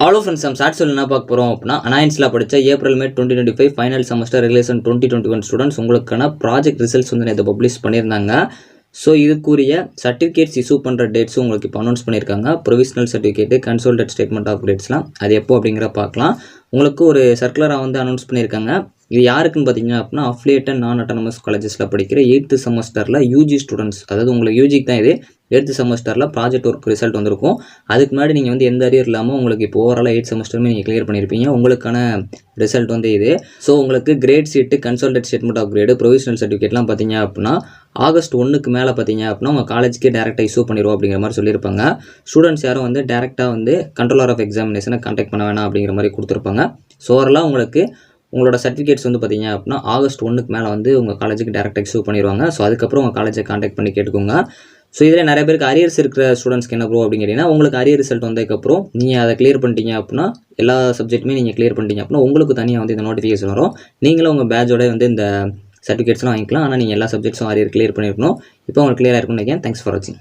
Hello friends, நம்ம short சொல்ல என்ன பார்க்க போகிறோம் அப்படின்னா, அனாயின்ஸில் படித்த April May 2025 final semester regulation 2021 students உங்களுக்கான ப்ராஜெக்ட் ரிசல்ட்ஸ் வந்து இதை பப்ளிஷ் பண்ணியிருந்தாங்க. ஸோ இதுக்குரிய சர்டிஃபிகேட்ஸ் இஷ்யூ பண்ணுற டேட்ஸும் உங்களுக்கு இப்போ அனௌன்ஸ் பண்ணியிருக்காங்க. Provisional certificate, கன்சோல்டட் statement of grand slam அது எப்போ அப்படிங்கிற பார்க்கலாம். உங்களுக்கு ஒரு சர்க்குலராக வந்து அனௌன்ஸ் பண்ணியிருக்காங்க. இது யாருக்குன்னு பார்த்தீங்கன்னா அப்படின்னா, அஃபிலியேட்டட் நான் அட்டானமஸ் காலேஜஸில் படிக்கிற 8th செமஸ்டரில் யூஜி ஸ்டூடெண்ட்ஸ், அதாவது உங்களுக்கு யூஜிக்கு தான் இது 8th செமஸ்டரில் ப்ராஜெக்ட் ஒர்க் ரிசல்ட் வந்திருக்கும். அதுக்கு முன்னாடி நீங்கள் வந்து எந்த அரியர் இல்லாமல் உங்களுக்கு இப்போ ஓவராலாக 8th செமஸ்டருமே நீங்கள் கிளியர் பண்ணியிருப்பீங்க. உங்களுக்கான ரிசல்ட் வந்து இது. ஸோ உங்களுக்கு grade sheet, consolidated statement of grade, provisional சர்டிஃபிகேட்லாம் பார்த்தீங்க அப்படின்னா ஆகஸ்ட் 1க்கு மேலே பார்த்தீங்க அப்படின்னா உங்கள் காலேஜுக்கே டேரெக்டாக இஷ்யூ பண்ணிடுவோம் அப்படிங்கிற மாதிரி சொல்லியிருப்பாங்க. ஸ்டூடெண்ட்ஸ் யாரும் வந்து டேரெக்டாக வந்து கண்ட்ரோலர் ஆஃப் எக்ஸாமினேஷனை கான்டாக்ட் பண்ண வேணாம் அப்படிங்கிற மாதிரி கொடுத்துருப்பாங்க. ஸோ ஓவராலாக உங்களுக்கு உங்களோட சர்டிஃபிகேட்ஸ் வந்து பார்த்தீங்க அப்படின்னா ஆகஸ்ட் 1க்கு மேலே வந்து உங்கள் காலேஜுக்கு டேரெக்டாக இஷ்யூ பண்ணிடுவாங்க. ஸோ அதுக்கப்புறம் உங்கள் காலேஜை கான்டாக்ட் பண்ணி கேட்டுக்கோங்க. ஸோ இதில் நிறைய பேருக்கு அரியர்ஸ் இருக்கிற ஸ்டூடெண்ட்ஸ்க்கு என்ன ப்ரோ அப்படின்னு கேட்டிங்கன்னா, உங்களுக்கு அரியர் ரிசல்ட் வந்ததுக்கப்புறம் நீங்கள் அதை கிளியர் பண்ணிட்டீங்க அப்படின்னா, எல்லா சப்ஜெக்ட்டுமே நீங்கள் கிளியர் பண்ணிட்டீங்க அப்படின்னா உங்களுக்கு தனியாக வந்து இந்த நோட்டிஃபிகேஷன் வரும். நீங்களும் உங்கள் பேட்சோட வந்து இந்த சர்டிஃபிகேட்ஸ்லாம் வாங்கிக்கலாம். ஆனால் நீங்கள் எல்லா சப்ஜெக்ட்ஸும் அரியர் கிளியர் பண்ணியிருக்கணும். இப்போ உங்களுக்கு கிளியராக இருக்கும்னு நினைக்கிறேன். தேங்க்ஸ் ஃபார் வாட்சிங்.